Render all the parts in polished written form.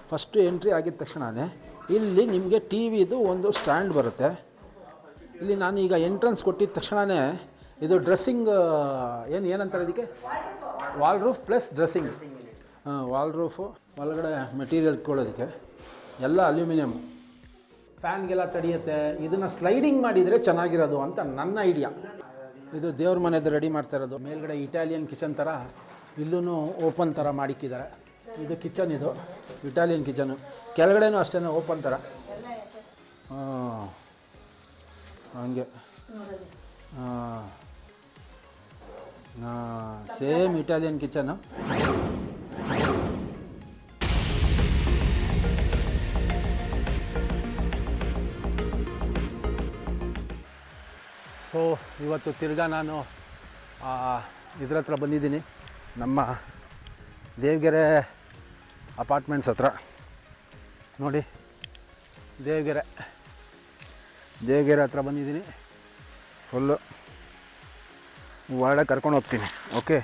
First entry ಆಗಿದ ತಕ್ಷಣವೇ ಇಲ್ಲಿ ನಿಮಗೆ ಟಿ ವಿದು ಒಂದು ಸ್ಟ್ಯಾಂಡ್ ಬರುತ್ತೆ. ಇಲ್ಲಿ ನಾನು ಈಗ ಎಂಟ್ರೆನ್ಸ್ ಕೊಟ್ಟಿದ್ದ ತಕ್ಷಣವೇ ಇದು ಡ್ರೆಸ್ಸಿಂಗ್ ಏನಂತಾರೆ ಇದಕ್ಕೆ, wall roof plus dressing. Wall roof ಒಳಗಡೆ ಮೆಟೀರಿಯಲ್ ಇಟ್ಕೊಳ್ಳೋದಕ್ಕೆ ಎಲ್ಲ ಅಲ್ಯೂಮಿನಿಯಮ್. ಫ್ಯಾನ್ಗೆಲ್ಲ ತಡೆಯುತ್ತೆ. ಇದನ್ನು ಸ್ಲೈಡಿಂಗ್ ಮಾಡಿದರೆ ಚೆನ್ನಾಗಿರೋದು ಅಂತ ನನ್ನ ಐಡಿಯಾ. ಇದು ದೇವ್ರ ಮನೆದು ರೆಡಿ ಮಾಡ್ತಾ ಇರೋದು. ಮೇಲ್ಗಡೆ ಇಟಾಲಿಯನ್ ಕಿಚನ್ ಥರ ಇಲ್ಲೂ ಓಪನ್ ಥರ ಮಾಡಿಕ್ಕಿದ್ದಾರೆ. ಇದು ಕಿಚನ್, ಇದು ಇಟಾಲಿಯನ್ ಕಿಚನು. ಕೆಳಗಡೆನೂ ಅಷ್ಟೇ ಓಪನ್ ಥರ. ಹಂಗೆ ಸೇಮ್ ಇಟಾಲಿಯನ್ ಕಿಚನು. ಸೊ ಇವತ್ತು ತಿರ್ಗಾ ನಾನು ಇದ್ರ ಹತ್ರ ಬಂದಿದ್ದೀನಿ, ನಮ್ಮ ದೇವಗೆರೆ ಅಪಾರ್ಟ್ಮೆಂಟ್ಸ್ ಹತ್ರ. ನೋಡಿ, ದೇವಗೆರೆ ಹತ್ರ ಬಂದಿದ್ದೀನಿ. ಫುಲ್ಲು ಒಳಗಡೆ ಕರ್ಕೊಂಡು ಹೋಗ್ತೀನಿ. ಓಕೆ,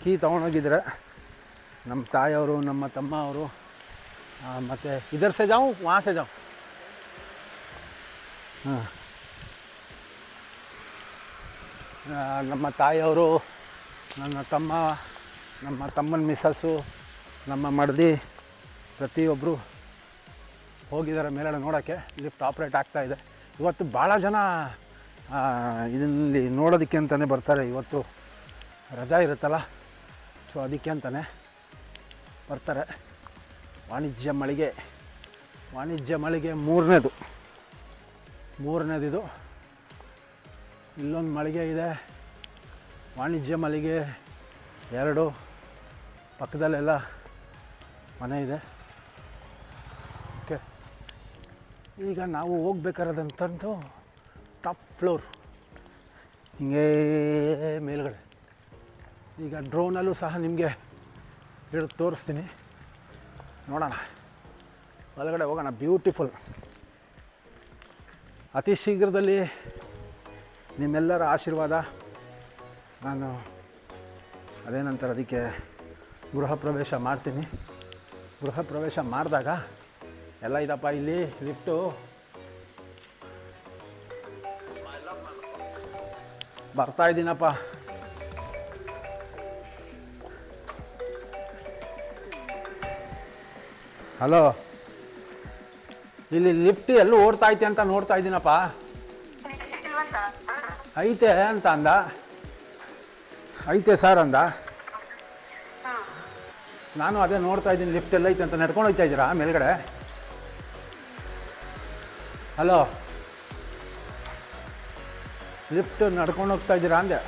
ಕೀ ತೊಗೊಂಡೋಗಿದ್ರೆ ನಮ್ಮ ತಾಯಿಯವರು, ನಮ್ಮ ತಮ್ಮ ಅವರು, ಮತ್ತು ಇದರ್ ಸೆ ಜಾವು ವहाँ से जाऊँ. ನಮ್ಮ ತಾಯಿಯವರು, ನನ್ನ ತಮ್ಮ, ನಮ್ಮ ತಮ್ಮನ ಮಿಸ್ಸಸ್ಸು, ನಮ್ಮ ಮಡದಿ ಪ್ರತಿಯೊಬ್ಬರು ಹೋಗಿದ್ದಾರೆ ಮೇಲೆಡೆ ನೋಡೋಕ್ಕೆ. ಲಿಫ್ಟ್ ಆಪ್ರೇಟ್ ಆಗ್ತಾಯಿದೆ. ಇವತ್ತು ಭಾಳ ಜನ ಇದರಲ್ಲಿ ನೋಡೋದಕ್ಕೆ ಅಂತಲೇ ಬರ್ತಾರೆ. ಇವತ್ತು ರಜಾ ಇರುತ್ತಲ್ಲ, ಸೊ ಅದಕ್ಕೆ ಅಂತಲೇ ಬರ್ತಾರೆ. ವಾಣಿಜ್ಯ ಮಳಿಗೆ ಮೂರನೇದಿದು. ಇಲ್ಲೊಂದು ಮಳಿಗೆ ಇದೆ, ವಾಣಿಜ್ಯ ಮಳಿಗೆ 2, ಪಕ್ಕದಲ್ಲೆಲ್ಲ ಮನೆ ಇದೆ. ಓಕೆ, ಈಗ ನಾವು ಹೋಗ್ಬೇಕಾದಂಥದ್ದು ಟಾಪ್ ಫ್ಲೋರ್, ಹಿಂಗೇ ಮೇಲ್ಗಡೆ. ಈಗ ಡ್ರೋನಲ್ಲೂ ಸಹ ನಿಮಗೆ ಹಿಡಿದು ತೋರಿಸ್ತೀನಿ, ನೋಡೋಣ. ಒಳಗಡೆ ಹೋಗೋಣ. ಬ್ಯೂಟಿಫುಲ್. ಅತಿ ಶೀಘ್ರದಲ್ಲಿ ನಿಮ್ಮೆಲ್ಲರ ಆಶೀರ್ವಾದ. ನಾನು ಅದೇನಂತಾರೆ ಅದಕ್ಕೆ, ಗೃಹ ಪ್ರವೇಶ ಮಾಡ್ತೀನಿ. ಗೃಹ ಪ್ರವೇಶ ಮಾಡಿದಾಗ ಎಲ್ಲ ಇದಪ್ಪ. ಇಲ್ಲಿ ಲಿಫ್ಟು ಬರ್ತಾಯಿದ್ದೀನಪ್ಪ. ಹಲೋ, ಇಲ್ಲಿ ಲಿಫ್ಟ್ ಎಲ್ಲೂ ಓಡ್ತಾ ಐತೆ ಅಂತ ನೋಡ್ತಾ ಇದ್ದೀನಪ್ಪ. ಐತೆ ಅಂತ ಅಂದ. ಐತೆ ಸರ್ ಅಂದ. ನಾನು ಅದೇ ನೋಡ್ತಾ ಇದ್ದೀನಿ, ಲಿಫ್ಟ್ ಎಲ್ಲ ಐತೆ ಅಂತ. ನಡ್ಕೊಂಡು ಹೋಗ್ತಾ ಇದ್ದೀರಾ ಮೇಲ್ಗಡೆ? ಹಲೋ, ಲಿಫ್ಟ್ ನಡ್ಕೊಂಡು ಹೋಗ್ತಾ ಇದ್ದೀರಾ ಅಂದೆ.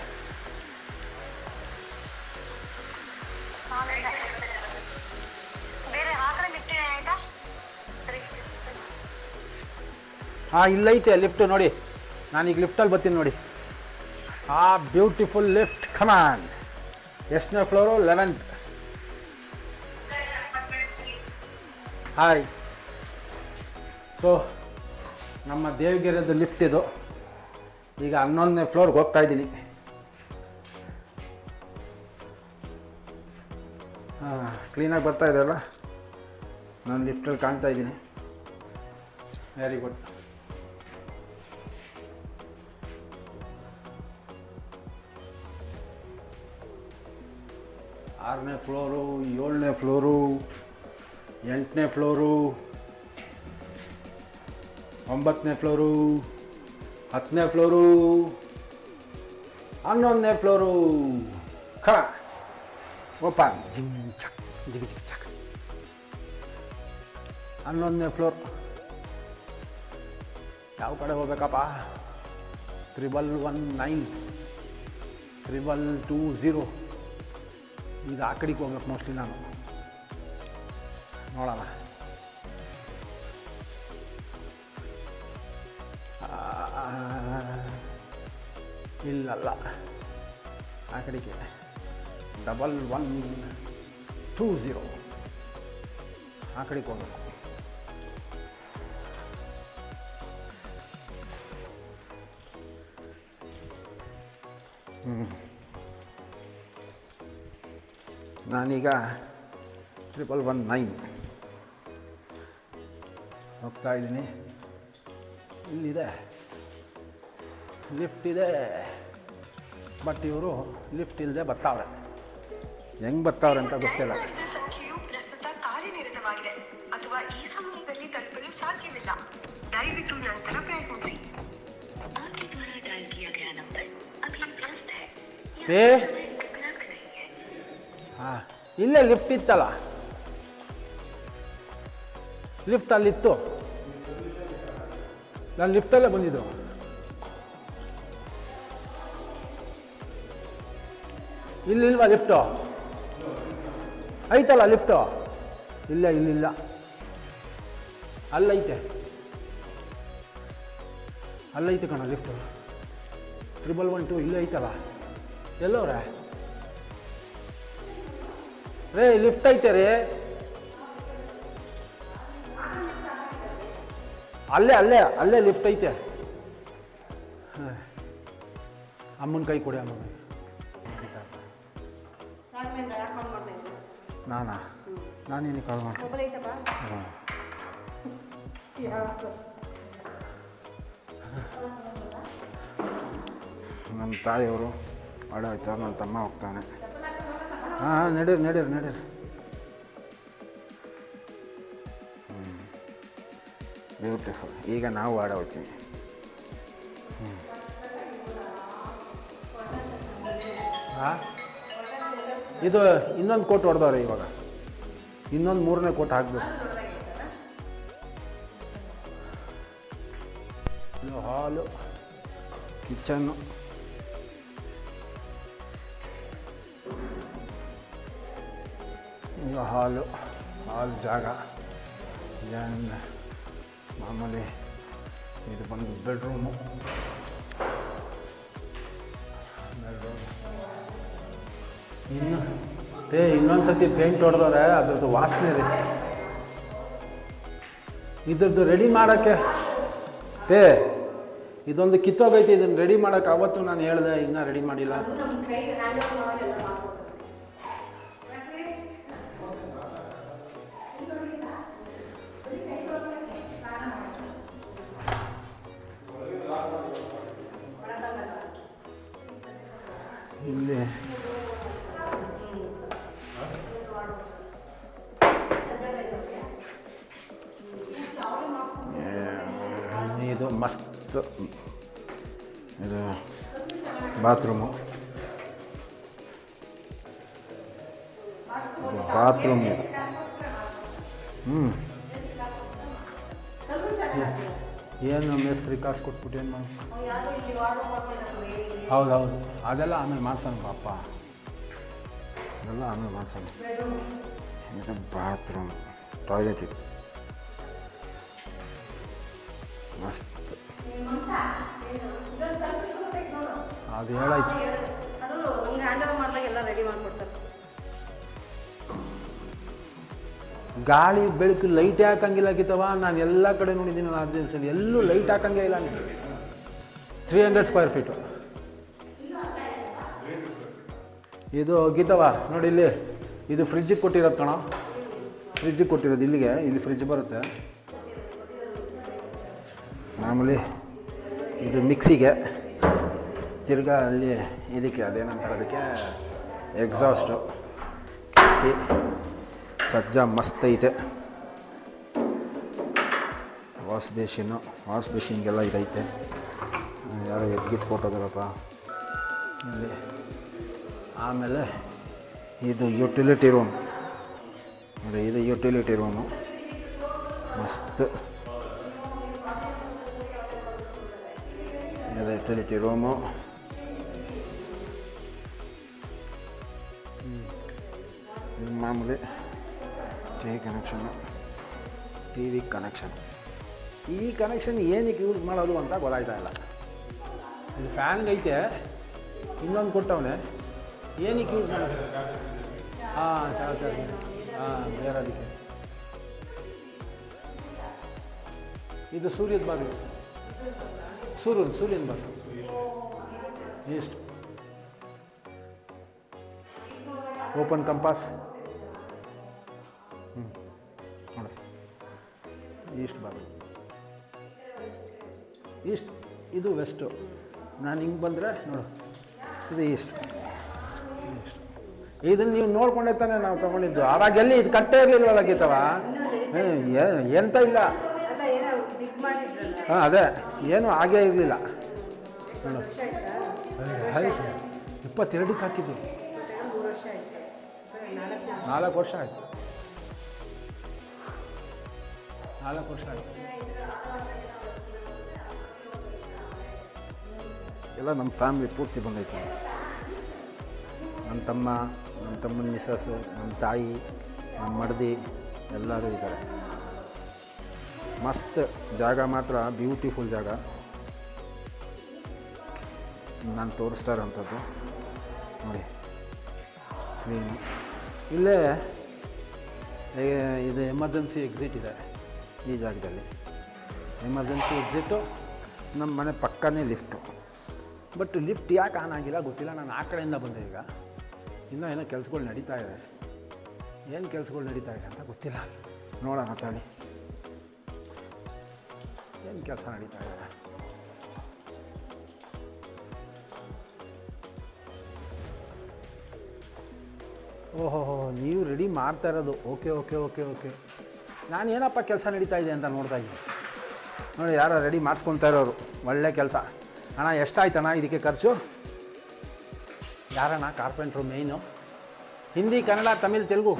ಹಾಂ, ಇಲ್ಲೈತೆ ಲಿಫ್ಟು ನೋಡಿ. ನಾನೀಗ ಲಿಫ್ಟಲ್ಲಿ ಬರ್ತೀನಿ ನೋಡಿ. Beautiful lift. ಕಮಾನ್. ಎಷ್ಟನೇ ಫ್ಲೋರು? 11th. ಹಾಯ್. ಸೊ ನಮ್ಮ ದೇವಗೆರೆದು ಲಿಫ್ಟ್ ಇದು. ಈಗ 11ನೇ ಫ್ಲೋರ್ಗೆ ಹೋಗ್ತಾ ಇದ್ದೀನಿ. ಕ್ಲೀನಾಗಿ ಬರ್ತಾ ಇದೆಯಲ್ಲ, ನಾನು ಲಿಫ್ಟಲ್ಲಿ ಕಾಣ್ತಾ ಇದ್ದೀನಿ. Very good. ಆರನೇ ಫ್ಲೋರು, 7ನೇ ಫ್ಲೋರು, 8ನೇ ಫ್ಲೋರು, 9ನೇ ಫ್ಲೋರು, 10ನೇ ಫ್ಲೋರು, 11ನೇ ಫ್ಲೋರು. ಓಪನ್. ಜಿಗ್ ಚಕ್. 11ನೇ ಫ್ಲೋರ್. ಯಾವ ಕಡೆ ಹೋಗ್ಬೇಕಪ್ಪ? 1119, 1120. ಈಗ ಆ ಕಡೆಗೆ ಹೋಗ್ಬೇಕು ಮೋಸ್ಟ್ಲಿ ನಾನು. ನೋಡೋಣ. ಇಲ್ಲಲ್ಲ, ಆ ಕಡೆಗೆ 1120 ಆ ಕಡೆಗೆ ಹೋಗ್ಬೇಕು. ನಾನೀಗ 1119 ಹೋಗ್ತಾ ಇದ್ದೀನಿ. ಇಲ್ಲಿದೆ ಲಿಫ್ಟ್ ಇದೆ, ಬಟ್ ಇವರು ಲಿಫ್ಟ್ ಇಲ್ಲದೆ ಬರ್ತಾವ್ರೆ. ಹೆಂಗೆ ಬರ್ತಾವ್ರೆ ಅಂತ ಗೊತ್ತಿಲ್ಲ. ಸಂಖ್ಯೆಯು ಪ್ರಸ್ತುತ ಕಾರ್ಯನಿರತವಾಗಿದೆ ಅಥವಾ ಈ ಸಮಯದಲ್ಲಿ ತಲುಪಲು ಸಾಧ್ಯವಿಲ್ಲ. ದಯವಿಟ್ಟು ನಂತರ ಪ್ರಯತ್ನಿಸಿ. आपके द्वारा डायल किया गया नंबर अभी व्यस्त है. ಹಾಂ, ಇಲ್ಲೇ ಲಿಫ್ಟ್ ಇತ್ತಲ್ಲ, ಲಿಫ್ಟ್ ಅಲ್ಲಿತ್ತು. ನಾನು ಲಿಫ್ಟಲ್ಲೇ ಬಂದಿದ್ದು. ಇಲ್ಲಿಲ್ವಾ ಲಿಫ್ಟು? ಐತಲ್ಲ ಲಿಫ್ಟು? ಇಲ್ಲ, ಇಲ್ಲಿಲ್ಲ, ಅಲ್ಲೈತೆ, ಅಲ್ಲೈತೆ ಕಣ ಲಿಫ್ಟು. 1112 ಇಲ್ಲೇ ಐತಲ್ಲ. ಎಲ್ಲವ್ರೆ ರೇ? ಲಿಫ್ಟ್ ಐತೆ ರೀ, ಅಲ್ಲೇ ಅಲ್ಲೇ ಅಲ್ಲೇ ಲಿಫ್ಟ್ ಐತೆ. ಅಮ್ಮನ ಕೈ ಕೊಡಿ, ಅಮ್ಮನ ಕೈ. ನಾನೇನು ಕಾಲ್ ಮಾಡಿ ನನ್ನ ತಾಯಿಯವರು ಆಡ ಆಯ್ತಾರೆ, ನನ್ನ ತಮ್ಮ ಹೋಗ್ತಾನೆ. ಹಾಂ, ನಡೀರಿ. ಬ್ಯೂಟಿಫುಲ್. ಈಗ ನಾವು ಆಡ ಹೋಗ್ತೀವಿ. ಹಾಂ, ಇದು ಇನ್ನೊಂದು ಕೋಟ್ ಹೊಡೆದವ್ರೆ. ಇವಾಗ ಇನ್ನೊಂದು 3ನೇ ಕೋಟ್ ಹಾಕಬೇಕು. ಇದು ಹಾಲು, ಕಿಚನ್ನು, ಇದು ಹಾಲು ಜಾಗ. ಮಾಮೂಲಿ ಇದು ಬಂದು ಬೆಡ್ರೂಮು. ಇನ್ನೊಂದು ಸತಿ ಪೇಂಟ್ ಹೊಡೆದವ್ರೆ, ಅದ್ರದ್ದು ವಾಸನೆ ರೀ. ಇದ್ರದ್ದು ರೆಡಿ ಮಾಡೋಕ್ಕೆ ಇದೊಂದು ಕಿತ್ತೋಗೈತೆ. ಇದನ್ನು ರೆಡಿ ಮಾಡೋಕ್ಕೆ ಅವತ್ತು ನಾನು ಹೇಳಿದೆ, ಇನ್ನೂ ರೆಡಿ ಮಾಡಿಲ್ಲ. ಇಲ್ಲಿ ಇದು ಮಸ್ತ್. ಇದು ಬಾತ್ರೂಮು. ಬಾತ್ರೂಮ್ ಇದು. ಏನು ಮೇಸ್ತ್ರಿ ಕಾಸು ಕೊಟ್ಬಿಟ್ಟು ಏನು ಮಾಡಿ? ಹೌದು, ಅದೆಲ್ಲ ಆಮೇಲೆ ಮಾಡ್ಸೋಣ ಪಾಪ, ಅದೆಲ್ಲ ಆಮೇಲೆ ಮಾಡ್ಸೋಣ. ಇದು ಬಾತ್ರೂಮ್, ಟಾಯ್ಲೆಟ್ ಇದು ಮಸ್ತ್. ಅದು ಹೇಳಾಯ್ತು. ಗಾಳಿ ಬೆಳಕು ಲೈಟ್ ಹಾಕಂಗಿಲ್ಲ ಗಿತ್ತವ. ನಾನು ಎಲ್ಲ ಕಡೆ ನೋಡಿದ್ದೀನಿ, ನಾನು ಅರ್ಜೆನ್ಸಲ್ಲಿ ಎಲ್ಲೂ ಲೈಟ್ ಹಾಕಂಗೇ ಇಲ್ಲ. ನೀವು 300 ಸ್ಕ್ವೇರ್ ಫೀಟು ಇದು ಗೀತವ. ನೋಡಿ ಇಲ್ಲಿ, ಇದು ಫ್ರಿಜ್ಜಿಗೆ ಕೊಟ್ಟಿರೋದು ಕಣೋ, ಫ್ರಿಜ್ಜಿಗೆ ಕೊಟ್ಟಿರೋದು. ಇಲ್ಲಿ ಫ್ರಿಜ್ ಬರುತ್ತೆ ಮಾಮೂಲಿ. ಇದು ಮಿಕ್ಸಿಗೆ, ತಿರ್ಗಾ ಅಲ್ಲಿ ಇದಕ್ಕೆ ಅದೇನಂತಾರೆ, ಅದಕ್ಕೆ ಎಕ್ಸಾಸ್ಟು. ಸಜ್ಜ ಮಸ್ತ್ ಐತೆ. ವಾಶ್ ಬೇಸಿನ್ಗೆಲ್ಲ ಇದೈತೆ. ಯಾರೋ ಎದ್ಗಿಟ್ಟು ಕೊಟ್ಟೋದ್ರಪ್ಪ ಇಲ್ಲಿ. ಆಮೇಲೆ ಇದು ಯುಟಿಲಿಟಿ ರೂಮ್ ನೋಡಿ, ಇದು ಯುಟಿಲಿಟಿ ರೂಮು ಮಸ್ತ್. ಇದು ಯುಟಿಲಿಟಿ ರೂಮು. ಇದು ಮಾಮೂಲಿ ಟಿ ವಿ ಕನೆಕ್ಷನ್. ಏನಕ್ಕೆ ಯೂಸ್ ಮಾಡೋದು ಅಂತ ಗೊತ್ತಾಯ್ತಾ ಇಲ್ಲ. ಇದು ಫ್ಯಾನ್ಗೆ ಐತೆ, ಇನ್ನೊಂದು ಕೊಟ್ಟವನೆ, ಏನಕ್ಕೆ ಯೂಸ್ ಮಾಡೋದು? ಹಾಂ, ಚಾರ್ಜರ್. ಬೇರೆ ಅದಕ್ಕೆ. ಇದು ಸೂರ್ಯದ ಬಾಗಿಲು, ಸೂರ್ಯನ ಬಾಗಿಲು. ಎಷ್ಟು ಓಪನ್ ಕಂಪಾಸ್. ಈಸ್ಟ್ ಭಾಗ, ಈಸ್ಟ್. ಇದು ವೆಸ್ಟು. ನಾನು ಹಿಂಗೆ ಬಂದರೆ ನೋಡು, ಇದು ಈಸ್ಟ್. ಇದನ್ನು ನೀವು ನೋಡ್ಕೊಂಡೇ ತಾನೇ ನಾವು ತೊಗೊಂಡಿದ್ದು. ಆವಾಗೆಲ್ಲಿ ಇದು ಕಟ್ಟೇ ಇರಲಿಲ್ವಲ್ಲ ಗೀತವ? ಎಂತ ಇಲ್ಲ. ಹಾಂ, ಅದೇ ಏನು ಆಗೇ ಇರಲಿಲ್ಲ ನೋಡು. ಆಯಿತು, 22ಕ್ಕೆ ಹಾಕಿದ್ದು. 4 ವರ್ಷ ಆಯಿತು. 4 ವರ್ಷ ಆಯಿತು. ಎಲ್ಲ ನಮ್ಮ ಫ್ಯಾಮಿಲಿ ಪೂರ್ತಿ ಬಂದೈತೆ. ನನ್ನ ತಮ್ಮ, ನಮ್ಮ ತಮ್ಮನ ಮಿಸಸ್ಸು, ನಮ್ಮ ತಾಯಿ, ನಮ್ಮ ಮಡದಿ ಎಲ್ಲರೂ ಇದ್ದಾರೆ. ಮಸ್ತ್ ಜಾಗ, ಮಾತ್ರ ಬ್ಯೂಟಿಫುಲ್ ಜಾಗ. ನಾನು ತೋರಿಸ್ತಾ ಇರೋಂಥದ್ದು ನೋಡಿ, ಕ್ಲೀನು. ಇಲ್ಲೇ ಇದು ಎಮರ್ಜೆನ್ಸಿ ಎಕ್ಸಿಟ್ ಇದೆ ಈ ಜಾಗದಲ್ಲಿ. Emergency exit. ನಮ್ಮ ಮನೆ ಪಕ್ಕನೇ ಲಿಫ್ಟು. ಬಟ್ ಲಿಫ್ಟ್ ಯಾಕೆ ಆನ್ ಆಗಿಲ್ಲ ಗೊತ್ತಿಲ್ಲ. ನಾನು ಆ ಕಡೆಯಿಂದ ಬಂದೆ. ಈಗ ಇನ್ನೂ ಏನೋ ಕೆಲಸಗಳು ನಡೀತಾ ಇದೆ. ಏನು ಕೆಲಸಗಳು ನಡೀತಾ ಇದೆ ಅಂತ ಗೊತ್ತಿಲ್ಲ. ನೋಡೋಣ ತಾಳಿ ಏನು ಕೆಲಸ ನಡೀತಾ ಇದೆ. ಓಹೋ, ನೀವು ರೆಡಿ ಮಾಡ್ತಾ ಇರೋದು. Okay okay okay okay. ನಾನು ಏನಪ್ಪ ಕೆಲಸ ನಡೀತಾ ಇದೆ ಅಂತ ನೋಡ್ತಾ ಇದ್ದೀನಿ. ನೋಡಿ, ಯಾರೋ ರೆಡಿ ಮಾಡಿಸ್ಕೊತಾ ಇರೋರು. ಒಳ್ಳೆ ಕೆಲಸ. ಅಣ್ಣ ಎಷ್ಟಾಯ್ತಣ್ಣ ಇದಕ್ಕೆ ಖರ್ಚು? ಯಾರಣ್ಣ ಕಾರ್ಪೆಂಟ್ರು ಮೇಯ್ನು? ಹಿಂದಿ, ಕನ್ನಡ, ತಮಿಳ್, ತೆಲುಗು?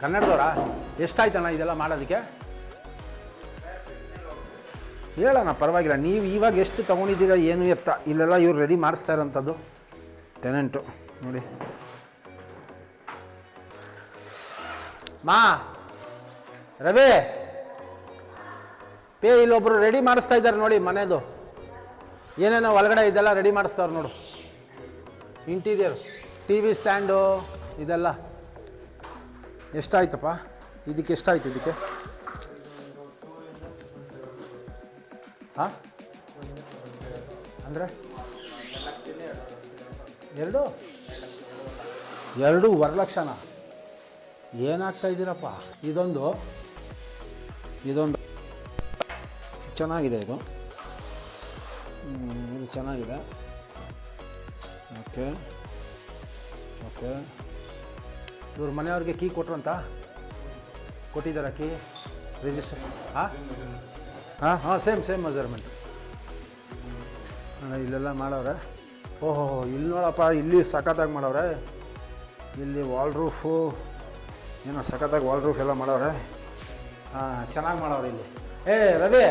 ಕನ್ನಡದವರಾ? ಎಷ್ಟಾಯ್ತಣ್ಣ ಇದೆಲ್ಲ ಮಾಡೋದಕ್ಕೆ? ಹೇಳೋಣ, ಪರವಾಗಿಲ್ಲ. ನೀವು ಇವಾಗ ಎಷ್ಟು ತೊಗೊಂಡಿದ್ದೀರಾ ಏನು ಎತ್ತ? ಇಲ್ಲೆಲ್ಲ ಇವ್ರು ರೆಡಿ ಮಾಡಿಸ್ತಾ ಇರೋಂಥದ್ದು ಟೆನೆಂಟು ನೋಡಿ. ಮಾ, ರವಿ, ಇಲ್ಲೊಬ್ರು ರೆಡಿ ಮಾಡಿಸ್ತಾ ಇದ್ದಾರೆ ನೋಡಿ ಮನೆಯದು. ಏನೇನೋ ಒಳಗಡೆ ಇದೆಲ್ಲ ರೆಡಿ ಮಾಡಿಸ್ತಾವ್ರು ನೋಡು. ಇಂಟೀರಿಯರ್, ಟಿ ವಿ ಸ್ಟ್ಯಾಂಡು ಇದೆಲ್ಲ. ಎಷ್ಟಾಯ್ತಪ್ಪ ಇದಕ್ಕೆ? ಎಷ್ಟಾಯ್ತು ಇದಕ್ಕೆ? ಹಾಂ, ಅಂದರೆ 2.5 ಲಕ್ಷನಾ? ಏನಾಗ್ತಾ ಇದ್ದೀರಪ್ಪ? ಇದೊಂದು ಚೆನ್ನಾಗಿದೆ. ಇದು ಚೆನ್ನಾಗಿದೆ. Okay okay. ಇವ್ರ ಮನೆಯವ್ರಿಗೆ ಕೀ ಕೊಟ್ರಂತ? ಕೊಟ್ಟಿದ್ದಾರಾ ಕೀ? ರಿಜಿಸ್ಟರ್? ಹಾಂ ಹಾಂ ಹಾಂ, ಸೇಮ್ ಮೆಜರ್ಮೆಂಟ್. ಇಲ್ಲೆಲ್ಲ ಮಾಡವ್ರೆ. ಓಹೋ, ಇಲ್ಲಿ ನೋಡಪ್ಪ, ಇಲ್ಲಿ ಸಖತ್ತಾಗಿ ಮಾಡವ್ರೆ. ಇಲ್ಲಿ ವಾಲ್ ರೂಫು ಏನೋ ಸಖತ್ತಾಗಿ ವಾಲ್ ರೂಫ್ ಎಲ್ಲ ಮಾಡವ್ರೆ. ಹಾಂ, ಚೆನ್ನಾಗಿ ಮಾಡವ್ರೆ ಇಲ್ಲಿ. ರವಿ,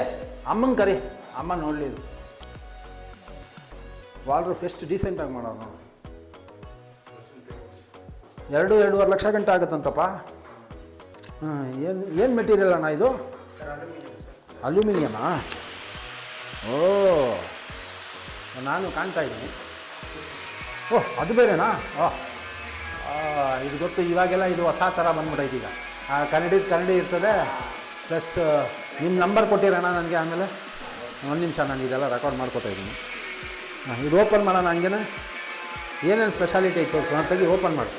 ಅಮ್ಮಂಗೆ ಕರಿ, ಅಮ್ಮ ನೋಡಲಿ. ಇದು ವಾಲ್ ರೂಫ್ ಎಷ್ಟು ಡೀಸೆಂಟಾಗಿ ಮಾಡೋರು ನೋಡಿ. 2.5 ಲಕ್ಷ ಗಂಟೆ ಆಗುತ್ತಂತಪ್ಪ. ಹಾಂ, ಏನು ಮೆಟೀರಿಯಲ್ ಅಣ್ಣ ಇದು? ಅಲ್ಯೂಮಿನಿಯಮಾ? ಓ, ನಾನು ಕಾಣ್ತಾ ಇದ್ದೀನಿ. ಓಹ್, ಅದು ಬೇರೆನಾ? ಇದು ಗೊತ್ತು. ಇವಾಗೆಲ್ಲ ಇದು ಹೊಸ ಥರ ಬಂದ್ಬಿಟ್ಟೈತೆ ಈಗ. ಕನ್ನಡಿ ಇರ್ತದೆ. ಪ್ಲಸ್ ನಿಮ್ಮ ನಂಬರ್ ಕೊಟ್ಟಿರೋಣ ನನಗೆ. ಆಮೇಲೆ ಒಂದು ನಿಮಿಷ, ನಾನು ಇದೆಲ್ಲ ರೆಕಾರ್ಡ್ ಮಾಡ್ಕೋತಾ ಇದ್ದೀನಿ. ಹಾಂ, ಇದು ಓಪನ್ ಮಾಡೋಣ ಹಂಗೇನೆ. ಏನೇನು ಸ್ಪೆಷಾಲಿಟಿ ಐತೆ ತೋರಿಸು. ತೆಗಿ, ಓಪನ್ ಮಾಡಿ.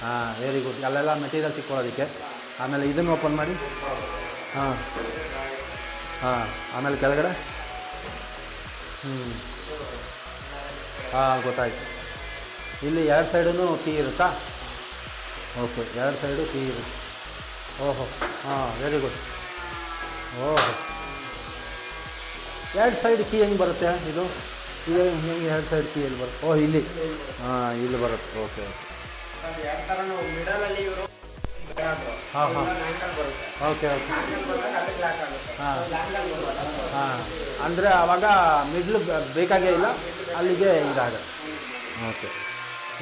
ಹಾಂ, ವೆರಿ ಗುಡ್. ಅಲ್ಲೆಲ್ಲ ಮೆಟೀರಿಯಲ್ ಸಿಕ್ಕೊಳ್ಳೋದಕ್ಕೆ. ಆಮೇಲೆ ಇದನ್ನು ಓಪನ್ ಮಾಡಿ. ಹಾಂ ಹಾಂ, ಆಮೇಲೆ ಕೆಳಗಡೆ. ಹಾಂ, ಗೊತ್ತಾಯ್ತು. ಇಲ್ಲಿ 2 ಸೈಡೂ ಕೀ ಇರುತ್ತಾ? ಓಕೆ, 2 ಸೈಡು ಕೀ ಇರುತ್ತೆ. ಓಹೋ, ಹಾಂ, ವೆರಿ ಗುಡ್. ಓಹೋ, 2 ಸೈಡ್ ಕೀ ಹೆಂಗೆ ಬರುತ್ತೆ ಇದು? ಇದು ಹೆಂಗೆ 2 ಸೈಡ್ ಕೀ ಎಲ್ಲಿ ಬರುತ್ತೆ? ಓಹ್, ಇಲ್ಲಿ. ಹಾಂ, ಇಲ್ಲಿ ಬರುತ್ತೆ. Okay okay. ಹಾಂ ಹಾಂ, ಓಕೆ ಓಕೆ. ಹಾಂ ಹಾಂ, ಅಂದರೆ ಆವಾಗ ಮಿಡ್ಲು ಬೇಕಾಗೇ ಇಲ್ಲ, ಅಲ್ಲಿಗೆ ಇದಾಗುತ್ತೆ. ಓಕೆ,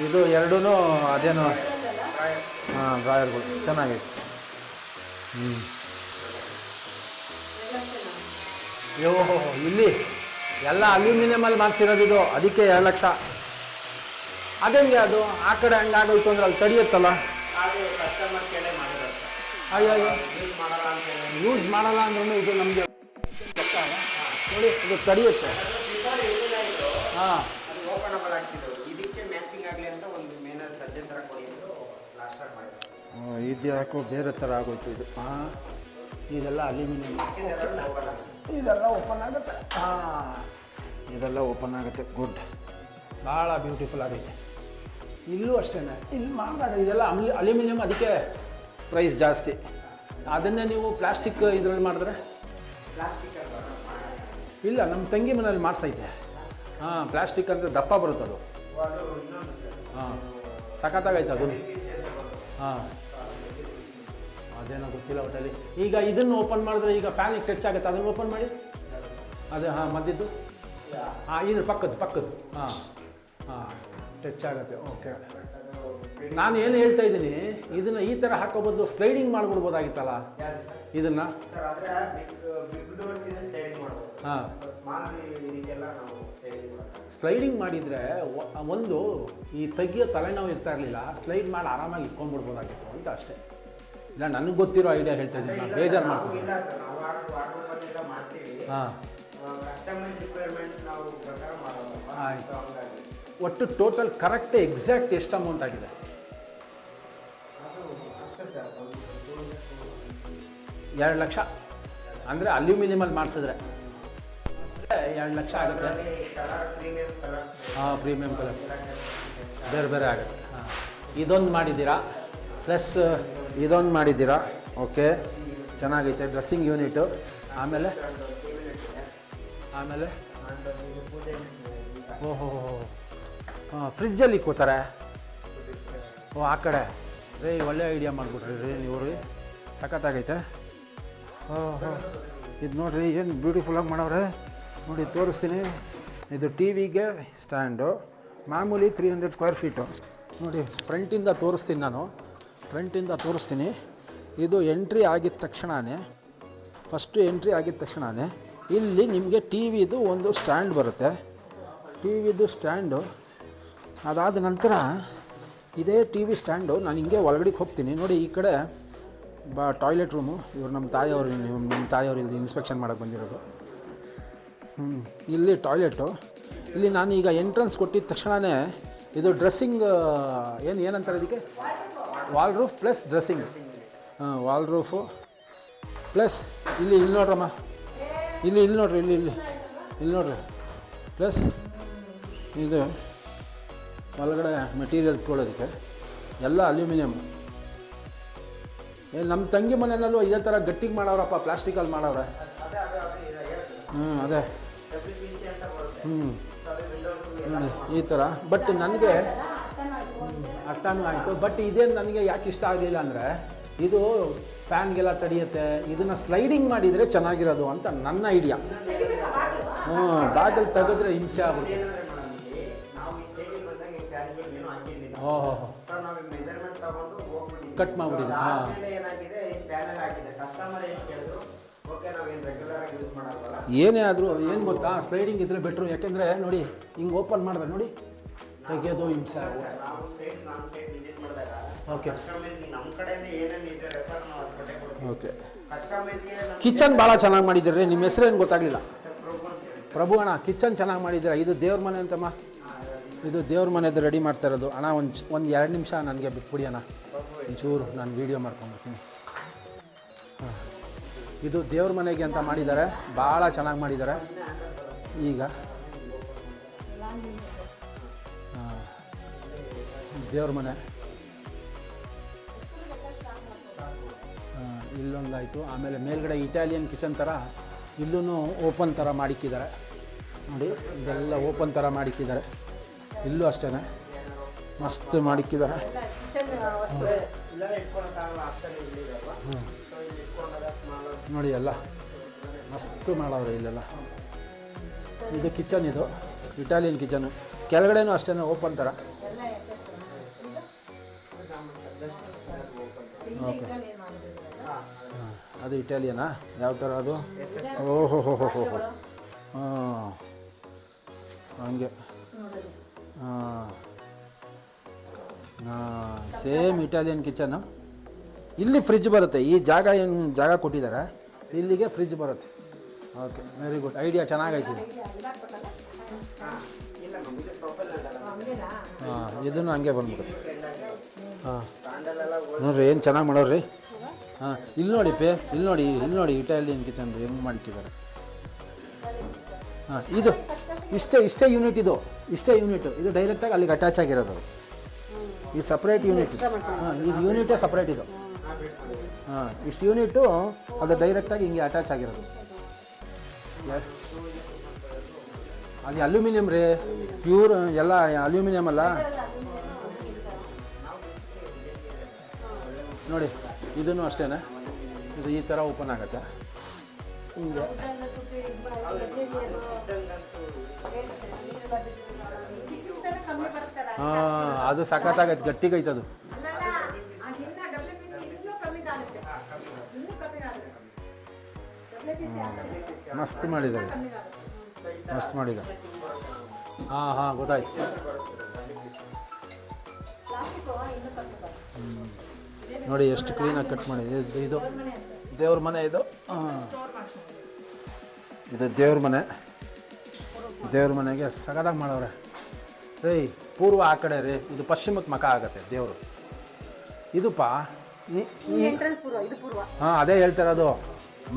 ಇದು 2 ಅದೇನು? ಹಾಂ, ಡ್ರಾಯರ್ಗಳು ಚೆನ್ನಾಗಿದೆ. ಓಹೋ, ಇಲ್ಲಿ ಎಲ್ಲ ಅಲ್ಯೂಮಿನಿಯಮಲ್ಲಿ ಮಾಡಿಸಿರೋದು ಇದು. ಅದಕ್ಕೆ 2 ಲಕ್ಷ. ಅದೇಂಗೆ ಅದು ಆ ಕಡೆ ಹಂಗಾಗೋಯ್ತು ಅಂದ್ರೆ ಅಲ್ಲಿ ತಡಿಯುತ್ತಲ್ಲ? ಅಯ್ಯೋ, ಯೂಸ್ ಮಾಡಲ್ಲ ಅಂದ್ರೂ ಇದು ನಮಗೆ ನೋಡಿ, ಇದು ತಡಿಯುತ್ತೆ. ಹಾಂ, ಇದು ಯಾಕೋ ಬೇರೆ ಥರ ಆಗೋಯ್ತು ಇದು. ಹಾಂ, ಇದೆಲ್ಲ ಅಲ್ಯೂಮಿನಿಯಂ. ಇದೆಲ್ಲ ಓಪನ್ ಆಗುತ್ತೆ. ಹಾಂ, ಇದೆಲ್ಲ ಓಪನ್ ಆಗುತ್ತೆ. ಗುಡ್, ಭಾಳ ಬ್ಯೂಟಿಫುಲ್ ಆಗೈತೆ. ಇಲ್ಲೂ ಅಷ್ಟೇ, ಇಲ್ಲಿ ಮಾಡಿದಾಗ ಇದೆಲ್ಲ ಅಲ್ಯೂಮಿನಿಯಂ, ಅದಕ್ಕೆ ಪ್ರೈಸ್ ಜಾಸ್ತಿ. ಅದನ್ನೇ ನೀವು ಪ್ಲಾಸ್ಟಿಕ್ ಇದರಲ್ಲಿ ಮಾಡಿದ್ರೆ ಇಲ್ಲ. ನಮ್ಮ ತಂಗಿ ಮನೇಲಿ ಮಾಡಿಸೈತೆ. ಹಾಂ, ಪ್ಲಾಸ್ಟಿಕ್ ಅಂದರೆ ದಪ್ಪ ಬರುತ್ತೆ ಅದು. ಹಾಂ, ಸಖತ್ತಾಗೈತೆ ಅದು. ಹಾಂ, ಅದೇನೋ ಗೊತ್ತಿಲ್ಲ ಒಟ್ಟಲ್ಲಿ. ಈಗ ಇದನ್ನು ಓಪನ್ ಮಾಡಿದ್ರೆ ಈಗ ಫ್ಯಾನಿಗೆ ಟಚ್ ಆಗುತ್ತೆ. ಅದನ್ನು ಓಪನ್ ಮಾಡಿ. ಅದೇ ಹಾಂ, ಮದ್ದಿದ್ದು. ಹಾಂ, ಇದು ಪಕ್ಕದ್ದು. ಹಾಂ ಹಾಂ, ಟಚ್ ಆಗುತ್ತೆ. ಓಕೆ, ನಾನು ಏನು ಹೇಳ್ತಾ ಇದ್ದೀನಿ, ಇದನ್ನು ಈ ಥರ ಹಾಕೋ ಬದಲು ಸ್ಲೈಡಿಂಗ್ ಮಾಡಿಬಿಡ್ಬೋದಾಗಿತ್ತಲ್ಲ ಇದನ್ನು. ಹಾಂ, ಸ್ಲೈಡಿಂಗ್ ಮಾಡಿದರೆ ಒಂದು ಈ ತೆಗಿಯೋ ತಲೆನೋವು ಇರ್ತಾ ಇರಲಿಲ್ಲ. ಸ್ಲೈಡ್ ಮಾಡಿ ಆರಾಮಾಗಿ ಇಟ್ಕೊಂಡ್ಬಿಡ್ಬೋದಾಗಿತ್ತು ಅಂತ ಅಷ್ಟೇ. ಇಲ್ಲ, ನನಗೆ ಗೊತ್ತಿರೋ ಐಡಿಯಾ ಹೇಳ್ತಾ ಇದ್ದೀನಿ, ನಾನು ಬೇಜಾರು ಮಾಡ್ತೀನಿ. ಹಾಂ, ಆಯಿತು. ಒಟ್ಟು ಟೋಟಲ್ ಕರೆಕ್ಟ್ ಎಕ್ಸಾಕ್ಟ್ ಎಷ್ಟು ಅಮೌಂಟ್ ಆಗಿದೆ? 2 ಲಕ್ಷ ಅಂದರೆ ಅಲ್ಯೂಮಿನಿಯಮಲ್ಲಿ ಮಾಡಿಸಿದ್ರೆ 2 ಲಕ್ಷ ಆಗುತ್ತೆ. ಹಾಂ, ಪ್ರೀಮಿಯಂ ಕಲರ್ಸ್ ಬೇರೆ ಆಗುತ್ತೆ. ಹಾಂ, ಇದೊಂದು ಮಾಡಿದ್ದೀರಾ, ಪ್ಲಸ್ ಇದೊಂದು ಮಾಡಿದ್ದೀರಾ. ಓಕೆ, ಚೆನ್ನಾಗೈತೆ. Dressing unit. ಆಮೇಲೆ ಓಹೋ, ಹಾಂ, ಫ್ರಿಜ್ಜಲ್ಲಿ ಇಕ್ಕೋತಾರೆ. ಓ, ಆ ಕಡೆ ರೀ, ಒಳ್ಳೆ ಐಡಿಯಾ ಮಾಡಿಬಿಟ್ರಿ ರೀ ನೀವು ರೀ, ಸಖತ್ತಾಗೈತೆ. ಓಹೋ, ಇದು ನೋಡಿರಿ ಏನು ಬ್ಯೂಟಿಫುಲ್ಲಾಗಿ ಮಾಡವ್ರೆ ನೋಡಿ, ತೋರಿಸ್ತೀನಿ. ಇದು ಟಿ ವಿಗೆ ಸ್ಟ್ಯಾಂಡು, ಮಾಮೂಲಿ 300 ಸ್ಕ್ವೇರ್ ಫೀಟು ನೋಡಿ. ಫ್ರಂಟಿಂದ ತೋರಿಸ್ತೀನಿ. ಇದು ಎಂಟ್ರಿ ಆಗಿದ ತಕ್ಷಣವೇ, ಫಸ್ಟು ಎಂಟ್ರಿ ಆಗಿದ ತಕ್ಷಣವೇ ಇಲ್ಲಿ ನಿಮಗೆ ಟಿ ವಿದು ಒಂದು ಸ್ಟ್ಯಾಂಡ್ ಬರುತ್ತೆ. ಟಿ ವಿದು ಸ್ಟ್ಯಾಂಡು ಅದಾದ ನಂತರ ಇದೇ ಟಿ ವಿ ಸ್ಟ್ಯಾಂಡು ನಾನು ಹಿಂಗೆ ಒಳಗಡೆಗೆ ಹೋಗ್ತೀನಿ ನೋಡಿ. ಈ ಕಡೆ ಟಾಯ್ಲೆಟ್ ರೂಮು. ಇವರು ನಮ್ಮ ತಾಯಿಯವರು ಇಲ್ಲಿ ಇನ್ಸ್ಪೆಕ್ಷನ್ ಮಾಡೋಕ್ಕೆ ಬಂದಿರೋದು. ಇಲ್ಲಿ ಟಾಯ್ಲೆಟು. ಇಲ್ಲಿ ನಾನು ಈಗ ಎಂಟ್ರೆನ್ಸ್ ಕೊಟ್ಟಿದ್ದ ತಕ್ಷಣವೇ ಇದು ಡ್ರೆಸ್ಸಿಂಗ್ ಏನಂತಾರೆ ಇದಕ್ಕೆ, ವಾಲ್ ರೂಫ್ ಪ್ಲಸ್ ಡ್ರೆಸ್ಸಿಂಗ್. ಹಾಂ, ವಾಲ್ ರೂಫು ಪ್ಲಸ್ ಇಲ್ಲಿ ನೋಡ್ರಮ್ಮ, ಇಲ್ಲಿ ನೋಡ್ರಿ ಪ್ಲಸ್ ಇದು ಒಳಗಡೆ ಮೆಟೀರಿಯಲ್ ಇಟ್ಕೊಳ್ಳೋದಕ್ಕೆ ಎಲ್ಲ ಅಲ್ಯೂಮಿನಿಯಮ್. ನಮ್ಮ ತಂಗಿ ಮನೆಯಲ್ಲೂ ಇದೇ ಥರ ಗಟ್ಟಿಗೆ ಮಾಡವ್ರಪ್ಪ, ಪ್ಲಾಸ್ಟಿಕಲ್ಲಿ ಮಾಡವ್ರೆ. ಅದೇ ನೋಡಿ ಈ ಥರ. ಬಟ್ ನನಗೆ ಅರ್ಥನೂ ಆಯಿತು. ಬಟ್ ಇದೇನು ನನಗೆ ಯಾಕೆ ಇಷ್ಟ ಆಗಲಿಲ್ಲ ಅಂದರೆ, ಇದು ಫ್ಯಾನ್ಗೆಲ್ಲ ತಡೆಯುತ್ತೆ. ಇದನ್ನು ಸ್ಲೈಡಿಂಗ್ ಮಾಡಿದರೆ ಚೆನ್ನಾಗಿರೋದು ಅಂತ ನನ್ನ ಐಡಿಯಾ. ಬಾಗಿಲು ತೆಗೆದ್ರೆ ಹಿಂಸೆ ಆಗುತ್ತೆ. ಓಹೋ, ಕಟ್ ಮಾಡಿಬಿಟ್ಟಿದೆ. ಹಾಂ, ಏನೇ ಆದರೂ ಏನು ಗೊತ್ತಾ, ಸ್ಲೈಡಿಂಗ್ ಇದ್ದರೆ ಬೆಟ್ರು. ಯಾಕೆಂದರೆ ನೋಡಿ, ಹಿಂಗೆ ಓಪನ್ ಮಾಡಿದ್ರೆ ನೋಡಿ, ತೆಗೆಯೋದು ಹಿಂಸೆ ಆಗುತ್ತೆ. Okay okay. ಕಿಚನ್ ಭಾಳ ಚೆನ್ನಾಗಿ ಮಾಡಿದ್ದೀರಿ. ನಿಮ್ಮ ಹೆಸರೇನು ಗೊತ್ತಾಗಲಿಲ್ಲ? ಪ್ರಭು ಅಣ್ಣ, ಕಿಚನ್ ಚೆನ್ನಾಗಿ ಮಾಡಿದ್ದೀರಾ. ಇದು ದೇವ್ರ ಮನೆ ಅಂತಮ್ಮ, ಇದು ದೇವ್ರ ಮನೆದು ರೆಡಿ ಮಾಡ್ತಾ ಇರೋದು. ಅಣ್ಣ ಒಂದು 2 ನಿಮಿಷ ನನಗೆ ಬಿಟ್ಬಿಡಿ ಅಣ್ಣ, ಒಂಚೂರು ನಾನು ವೀಡಿಯೋ ಮಾಡ್ಕೊಂಡ್ಬಿಡ್ತೀನಿ. ಹಾಂ, ಇದು ದೇವ್ರ ಮನೆಗೆ ಅಂತ ಮಾಡಿದ್ದಾರೆ, ಭಾಳ ಚೆನ್ನಾಗಿ ಮಾಡಿದ್ದಾರೆ. ಈಗ ದೇವ್ರ ಮನೆ ಇಲ್ಲೊಂದಾಯಿತು. ಆಮೇಲೆ ಮೇಲ್ಗಡೆ ಇಟಾಲಿಯನ್ ಕಿಚನ್ ಥರ ಇಲ್ಲೂ ಓಪನ್ ಥರ ಮಾಡಿಕ್ಕಿದ್ದಾರೆ ನೋಡಿ. ಇದೆಲ್ಲ ಓಪನ್ ಥರ ಮಾಡಿಕ್ಕಿದ್ದಾರೆ. ಇಲ್ಲೂ ಅಷ್ಟೇ ಮಸ್ತ್ ಮಾಡಿಕ್ಕಿದ್ದಾರೆ. ನೋಡಿ ಎಲ್ಲ ಮಸ್ತ್ ಮಾಡವ್ರೆ ಇಲ್ಲೆಲ್ಲ. ಇದು ಕಿಚನ್, ಇದು ಇಟಾಲಿಯನ್ ಕಿಚನು. ಕೆಳಗಡೆನೂ ಅಷ್ಟೇ ಓಪನ್ ಥರ. ಓಕೆ, ಅದು ಇಟಾಲಿಯನಾ? ಯಾವ ಥರ ಅದು? ಓಹೋ ಹೋ ಹೋ ಹೋ ಹೋ. ಹಾಂ, ಹಂಗೆ. ಹಾಂ ಹಾಂ, ಸೇಮ್ ಇಟಾಲಿಯನ್ ಕಿಚನು. ಇಲ್ಲಿ ಫ್ರಿಜ್ ಬರುತ್ತೆ. ಈ ಏನು ಜಾಗ ಕೊಟ್ಟಿದ್ದಾರೆ, ಇಲ್ಲಿಗೆ ಫ್ರಿಜ್ ಬರುತ್ತೆ. ಓಕೆ, ವೆರಿ ಗುಡ್ ಐಡಿಯಾ, ಚೆನ್ನಾಗೈತಿ. ಹಾಂ, ಇದನ್ನು ಹಂಗೆ ಬಂದ್ಬಿಡುತ್ತೆ. ಹಾಂ, ನೋಡಿರಿ ಏನು ಚೆನ್ನಾಗಿ ಮಾಡೋರಿ. ಹಾಂ ಇಲ್ಲಿ ನೋಡಿ ಇಲ್ಲಿ ನೋಡಿ ಇಟಾಲಿಯನ್ ಕಿಚನ್ ಹೆಂಗೆ ಮಾಡಿಟ್ಟಿದ್ದಾರೆ. ಹಾಂ ಇದು ಇಷ್ಟೇ ಯೂನಿಟ್ ಇದು ಡೈರೆಕ್ಟಾಗಿ ಅಲ್ಲಿಗೆ ಅಟ್ಯಾಚ್ ಆಗಿರೋದು. ಈ ಸಪ್ರೇಟ್ ಯೂನಿಟ್, ಹಾಂ ಇದು ಯೂನಿಟೇ ಸಪ್ರೇಟ್ ಇದು. ಹಾಂ ಇಷ್ಟು ಯೂನಿಟು ಅದು ಡೈರೆಕ್ಟಾಗಿ ಹಿಂಗೆ ಅಟ್ಯಾಚ್ ಆಗಿರೋದು. ಅದು ಅಲ್ಯೂಮಿನಿಯಂ ರೀ, ಪ್ಯೂರ್ ಎಲ್ಲ ಅಲ್ಯೂಮಿನಿಯಂ ಅಲ್ಲ. ನೋಡಿ ಇದೂ ಅಷ್ಟೇ, ಇದು ಈ ಥರ ಓಪನ್ ಆಗುತ್ತೆ ಹಿಂಗೆ. ಹಾಂ ಅದು ಸಖತ್ತಾಗೈತೆ, ಗಟ್ಟಿಗೈತೆ ಅದು. ಮಸ್ತ್ ಮಾಡಿದ್ದಾರೆ, ಹಾಂ ಗೊತ್ತಾಯ್ತು. ನೋಡಿ ಎಷ್ಟು ಕ್ಲೀನಾಗಿ ಕಟ್ ಮಾಡಿ. ಇದು ದೇವ್ರ ಮನೆ, ಇದು ದೇವ್ರ ಮನೆಗೆ ಸಗದಾಗಿ ಮಾಡವ್ರೆ ರೀ. ಪೂರ್ವ ಆ ಕಡೆ ರೀ, ಇದು ಪಶ್ಚಿಮಕ್ಕೆ ಮಖ ಆಗತ್ತೆ ದೇವರು. ಇದಪ್ಪ ಹಾಂ ಅದೇ ಹೇಳ್ತಿರೋದು,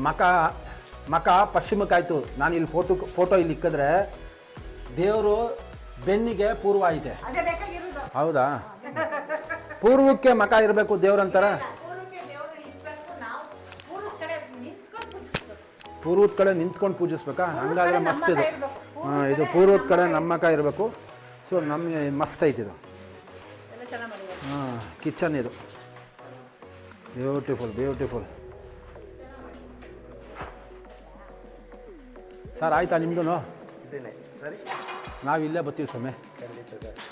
ಮಖ ಪಶ್ಚಿಮಕ್ಕಾಯ್ತು. ನಾನು ಇಲ್ಲಿ ಫೋಟೋ ಇಲ್ಲಿ ಇಕ್ಕಿದ್ರೆ ದೇವರು ಬೆನ್ನಿಗೆ ಪೂರ್ವ ಐತೆ. ಹೌದಾ? ಪೂರ್ವಕ್ಕೆ ಮಖ ಇರಬೇಕು ದೇವ್ರಂತಾರೆ. ಪೂರ್ವದ ಕಡೆ ನಿಂತ್ಕೊಂಡು ಪೂಜಿಸ್ಬೇಕಾ? ಹಂಗಾದ್ರೆ ಮಸ್ತ್ ಇದು. ಹಾಂ ಇದು ಪೂರ್ವದ ಕಡೆ ನಮ್ಮ ಮಖ ಇರಬೇಕು. ಸೊ ನಮಗೆ ಮಸ್ತ್ ಐತಿದು. ಹಾಂ ಕಿಚನ್ ಇದು ಬ್ಯೂಟಿಫುಲ್. ಸರ್ ಆಯ್ತಾ ನಿಮ್ಮದು? ಸರಿ, ನಾವು ಇಲ್ಲೇ ಬರ್ತೀವಿ ಸ್ವಾಮಿ.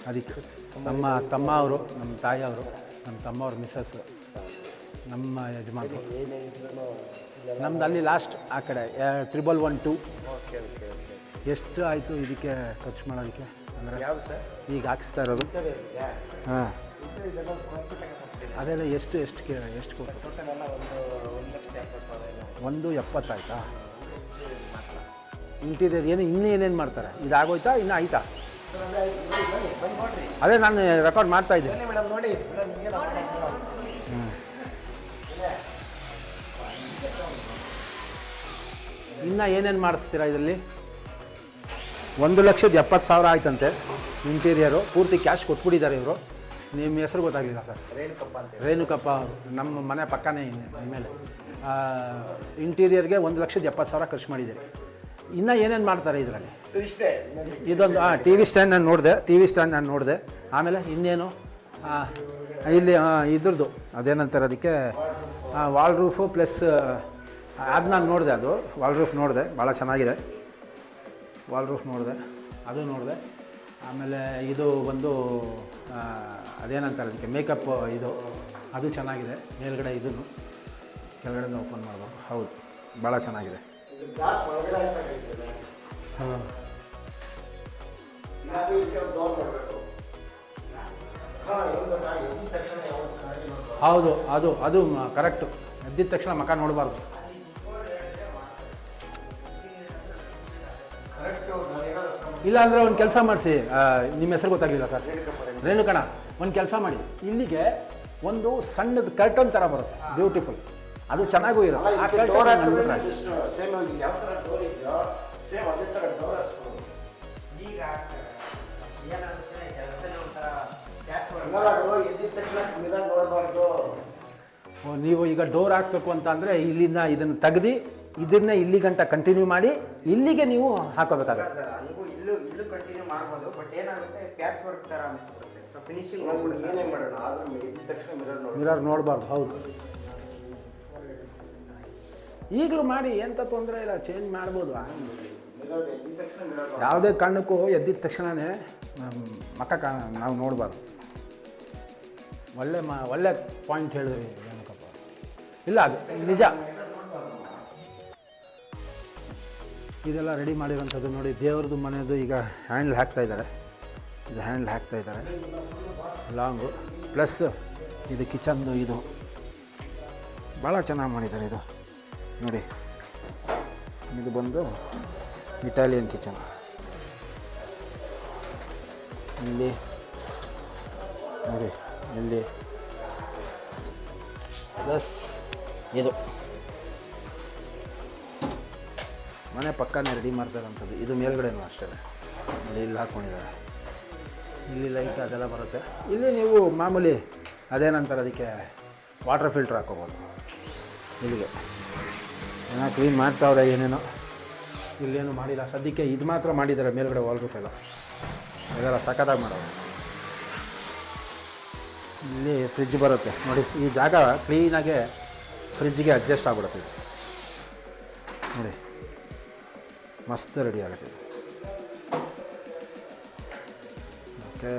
ಅದಕ್ಕೆ ನಮ್ಮ ತಮ್ಮ ಅವರು, ನಮ್ಮ ತಾಯಿ ಅವರು, ನಮ್ಮ ತಮ್ಮವ್ರ ಮಿಸ್ಸಸ್, ನಮ್ಮ ಯಜಮಾನರು. ನಮ್ದು ಅಲ್ಲಿ ಲಾಸ್ಟ್ ಆ ಕಡೆ 1112. ಎಷ್ಟು ಆಯಿತು ಇದಕ್ಕೆ ಖರ್ಚು ಮಾಡೋದಕ್ಕೆ? ಅಂದರೆ ಯಾವುದು ಸರ್ ಈಗ ಹಾಕಿಸ್ತಾ ಇರೋದು? ಹಾಂ ಅದೆಲ್ಲ ಎಷ್ಟು ಕೊಟ್ಟು? 1,70,000 ಆಯಿತಾ? ಇಂಟೀರಿಯರ್ ಇನ್ನೇನೇನು ಮಾಡ್ತಾರೆ? ಇದಾಗೋಯ್ತಾ ಇನ್ನೂ ಆಯ್ತಾ? ಅದೇ ನಾನು ರೆಕಾರ್ಡ್ ಮಾಡ್ತಾ ಇದ್ದೀನಿ. ಇನ್ನು ಏನೇನು ಮಾಡಿಸ್ತೀರಾ ಇದರಲ್ಲಿ? 1,70,000 ಆಯ್ತಂತೆ ಇಂಟೀರಿಯರು. ಪೂರ್ತಿ ಕ್ಯಾಶ್ ಕೊಟ್ಬಿಟ್ಟಿದ್ದಾರೆ ಇವರು. ನಿಮ್ಮ ಹೆಸರು ಗೊತ್ತಾಗಲಿಲ್ಲ ಸರ್? ರೇಣುಕಪ್ಪ ಅವರು, ನಮ್ಮ ಮನೆ ಪಕ್ಕನೇ ಮೇಲೆ. ಇಂಟೀರಿಯರ್ಗೆ 1,70,000 ಖರ್ಚು ಮಾಡಿದ್ದೀರಿ. ಇನ್ನೂ ಏನೇನು ಮಾಡ್ತಾರೆ ಇದರಲ್ಲಿ? ಇದೊಂದು ಟಿ ವಿ ಸ್ಟ್ಯಾಂಡ್ ನಾನು ನೋಡಿದೆ. ಆಮೇಲೆ ಇನ್ನೇನು ಇಲ್ಲಿ ಇದ್ರದ್ದು ಅದೇನಂತಾರೆ ಅದಕ್ಕೆ, ವಾಲ್ ರೂಫು ಪ್ಲಸ್ ಅದು ನಾನು ನೋಡಿದೆ. ಅದು ವಾಲ್ ರೂಫ್ ನೋಡಿದೆ, ಭಾಳ ಚೆನ್ನಾಗಿದೆ. ವಾಲ್ ರೂಫ್ ನೋಡಿದೆ. ಆಮೇಲೆ ಇದು ಒಂದು ಅದೇನಂತಾರೆ ಅದಕ್ಕೆ, ಮೇಕಪ್ ಇದು, ಅದು ಚೆನ್ನಾಗಿದೆ. ಮೇಲ್ಗಡೆ ಇದನ್ನು ಕೆಳಗಡೆ ಓಪನ್ ಮಾಡ್ಬೇಕು. ಹೌದು, ಭಾಳ ಚೆನ್ನಾಗಿದೆ. ಹಾಂ ಹೌದು, ಅದು ಕರೆಕ್ಟು. ಎದ್ದಿದ ತಕ್ಷಣ ಮಕ ನೋಡಬಾರ್ದು. ಇಲ್ಲ ಅಂದರೆ ಒಂದು ಕೆಲಸ ಮಾಡಿಸಿ, ನಿಮ್ಮ ಹೆಸರು ಗೊತ್ತಾಗಲಿಲ್ಲ ಸರ್? ರೇಣುಕಣ, ಒಂದು ಕೆಲಸ ಮಾಡಿ, ಇಲ್ಲಿಗೆ ಒಂದು ಸಣ್ಣದ ಕರ್ಟನ್ ಥರ ಬರುತ್ತೆ, ಬ್ಯೂಟಿಫುಲ್. ಅದು ಚೆನ್ನಾಗೂ ಇರುತ್ತೆ. ಆ ಕರ್ಟನ್ ನೀವು ಈಗ ಡೋರ್ ಹಾಕಬೇಕು ಅಂತ ಅಂದರೆ ಇಲ್ಲಿಂದ ಇದನ್ನು ತೆಗೆದು ಇದನ್ನೇ ಇಲ್ಲಿ ಗಂಟ ಕಂಟಿನ್ಯೂ ಮಾಡಿ ಇಲ್ಲಿಗೆ ನೀವು ಹಾಕೋಬೇಕಾಗುತ್ತೆ. ಇಲ್ಲೂ ಕಂಟಿನ್ಯೂ ಮಾಡ್ಬೋದು, ಬಟ್ ಏನಾಗುತ್ತೆ ಪ್ಯಾಚ್ ವರ್ಕ್ ಥರ ಅನಿಸ್ಬಿಡುತ್ತೆ. ಸೊ ಫಿನಿಶಿಂಗ್ ಏನೇ ಮಾಡೋಣ ಆದ್ರೂ ಎದ್ದ ತಕ್ಷಣ ಮಿರರ್ ನೋಡಬಾರ್ದು. ಹೌದು, ಈಗಲೂ ಮಾಡಿ, ಎಂಥ ತೊಂದರೆ ಇಲ್ಲ, ಚೇಂಜ್ ಮಾಡ್ಬೋದು. ಯಾವುದೇ ಕಾರಣಕ್ಕೂ ಎದ್ದಿದ ತಕ್ಷಣವೇ ಮಕ್ಕ ನಾವು ನೋಡಬಾರ್ದು. ಒಳ್ಳೆ ಪಾಯಿಂಟ್ ಹೇಳಿದ್ರಿ ರೇಣುಕಪ್ಪ. ಇಲ್ಲ ಅದು ನಿಜ. ಇದೆಲ್ಲ ರೆಡಿ ಮಾಡಿರೋಂಥದ್ದು ನೋಡಿ. ದೇವ್ರದ್ದು ಮನೆಯದು ಈಗ ಹ್ಯಾಂಡ್ಲ್ ಹಾಕ್ತಾಯಿದ್ದಾರೆ. ಲಾಂಗು ಪ್ಲಸ್ ಇದು ಕಿಚನ್ದು. ಇದು ಭಾಳ ಚೆನ್ನಾಗಿ ಮಾಡಿದ್ದಾರೆ. ಇದು ನೋಡಿ, ಇದು ಬಂದು ಇಟಾಲಿಯನ್ ಕಿಚನ್. ಇಲ್ಲಿ ನೋಡಿ, ಇಲ್ಲಿ ಪ್ಲಸ್ ಇದು ಮನೆ ಪಕ್ಕನೇ ರೆಡಿ ಮಾಡ್ತಾರಂಥದ್ದು. ಇದು ಮೇಲ್ಗಡೆನೂ ಅಷ್ಟೇ, ಇಲ್ಲಿ ಹಾಕ್ಕೊಂಡಿದ್ದಾರೆ. ಇಲ್ಲಿ ಲೈಟ್ ಅದೆಲ್ಲ ಬರುತ್ತೆ. ಇಲ್ಲಿ ನೀವು ಮಾಮೂಲಿ ಅದೇನಂತಾರೆ ಅದಕ್ಕೆ ವಾಟರ್ ಫಿಲ್ಟ್ರ್ ಹಾಕ್ಕೋಬೋದು. ಇಲ್ಲಿಗೆ ಏನೋ ಕ್ಲೀನ್ ಮಾಡ್ತಾವ್ರೆ ಏನೇನೋ. ಇಲ್ಲೇನು ಮಾಡಿಲ್ಲ ಸದ್ಯಕ್ಕೆ. ಇದು ಮಾತ್ರ ಮಾಡಿದ್ದಾರೆ ಮೇಲ್ಗಡೆ ವಾಲ್ ರೂಫ್ ಎಲ್ಲ, ಇದೆಲ್ಲ ಸಖತ್ತಾಗಿ ಮಾಡೋದು. ಇಲ್ಲಿ ಫ್ರಿಜ್ ಬರುತ್ತೆ ನೋಡಿ. ಈ ಜಾಗ ಕ್ಲೀನಾಗೆ ಫ್ರಿಜ್ಗೆ ಅಡ್ಜಸ್ಟ್ ಆಗ್ಬಿಡುತ್ತೆ ಇದು ನೋಡಿ, ಮಸ್ತ್ ರೆಡಿ ಆಗುತ್ತೆ ಇದು. ಓಕೆ,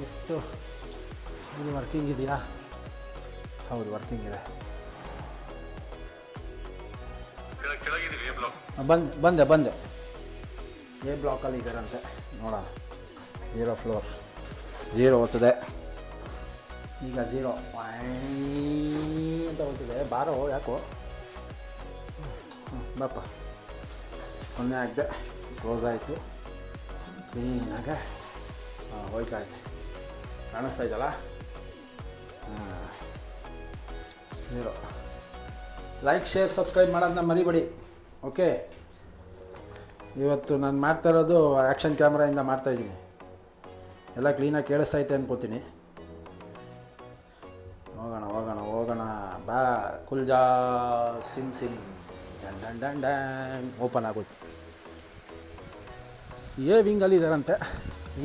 ಎಷ್ಟು ಇದು ವರ್ಕಿಂಗ್ ಇದೆಯಾ? ಹೌದು, ವರ್ಕಿಂಗ್ ಇದೆ. ಬಂದೆ ಎ ಬ್ಲಾಕಲ್ಲಿ ಇದ್ದಾರಂತೆ. ನೋಡೋಣ. 0 ಫ್ಲೋರ್, 0 ಓದ್ತದೆ ಈಗ. 0 ಅಂತ ಹೋಗ್ತಿದೆ. ಬಾರೋ ಯಾಕೋ, ಬಾಪ. 0 ಆಗಿದೆ, ಕ್ಲೋಸ್ ಆಯಿತು ಕ್ಲೀನಾಗೆ. ಹೋಯ್ತಾಯ್ತು, ಕಾಣಿಸ್ತಾ ಇದ್ದಲ್ಲ. 0. ಲೈಕ್, ಶೇರ್, ಸಬ್ಸ್ಕ್ರೈಬ್ ಮಾಡೋದನ್ನ ಮರಿಬೇಡಿ. ಓಕೆ, ಇವತ್ತು ನಾನು ಮಾಡ್ತಾ ಇರೋದು ಆ್ಯಕ್ಷನ್ ಕ್ಯಾಮ್ರಾಯಿಂದ ಮಾಡ್ತಾಯಿದ್ದೀನಿ. ಎಲ್ಲ ಕ್ಲೀನಾಗಿ ಕೇಳಿಸ್ತೈತೆ ಅನ್ಕೋತೀನಿ. ಹೋಗೋಣ ಬಾ. ಕುಲ್ಜಾ ಸಿಮ್ ಡನ್ ಡನ್ ಡನ್ ಡನ್ ಓಪನ್ ಆಗೋಯ್ತು. ಎ ವಿಂಗಲ್ಲಿ ಇದ್ದಾರಂತೆ.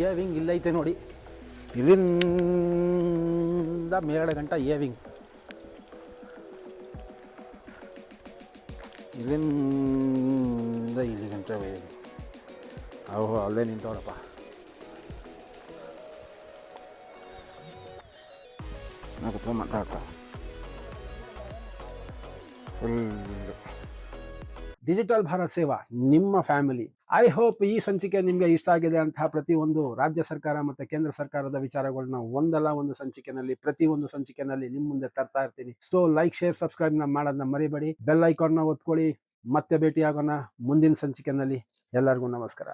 ಎ ವಿಂಗ್ ಇಲ್ಲೈತೆ ನೋಡಿ. ಇಲ್ಲಿಂದ ಮೇಲ್ಗಡೆ ಗಂಟ ಎ ವಿಂಗ್. ಇಲ್ಲಿಂದ ಇಲ್ಲಿ ಗಂಟ ಎ ವಿಂಗ್. ಓಹೋ, ಅಲ್ಲೇ ನಿಂತವರಪ್ಪ. ಕುತ್ಕೊಂಡು ಮಾತಾಡ್ತಾ ಫುಲ್ಲು ಡಿಜಿಟಲ್ ಭಾರತ್ ಸೇವಾ, ನಿಮ್ಮ ಫ್ಯಾಮಿಲಿ. ಐ ಹೋಪ್ ಈ ಸಂಚಿಕೆ ನಿಮಗೆ ಇಷ್ಟ ಆಗಿದೆ ಅಂತಹ ಪ್ರತಿಯೊಂದು ರಾಜ್ಯ ಸರ್ಕಾರ ಮತ್ತು ಕೇಂದ್ರ ಸರ್ಕಾರದ ವಿಚಾರಗಳನ್ನ ಒಂದಲ್ಲ ಒಂದು ಸಂಚಿಕೆನಲ್ಲಿ, ಪ್ರತಿಯೊಂದು ಸಂಚಿಕೆನಲ್ಲಿ ನಿಮ್ಮ ಮುಂದೆ ತರ್ತಾ ಇರ್ತೀನಿ. ಸೊ ಲೈಕ್, ಶೇರ್, ಸಬ್ಸ್ಕ್ರೈಬ್ ಮಾಡೋದನ್ನ ಮರಿಬೇಡಿ. ಬೆಲ್ ಐಕಾನ್ನ ಒತ್ಕೊಳ್ಳಿ. ಮತ್ತೆ ಭೇಟಿಯಾಗೋಣ ಮುಂದಿನ ಸಂಚಿಕೆನಲ್ಲಿ. ಎಲ್ಲರಿಗೂ ನಮಸ್ಕಾರ.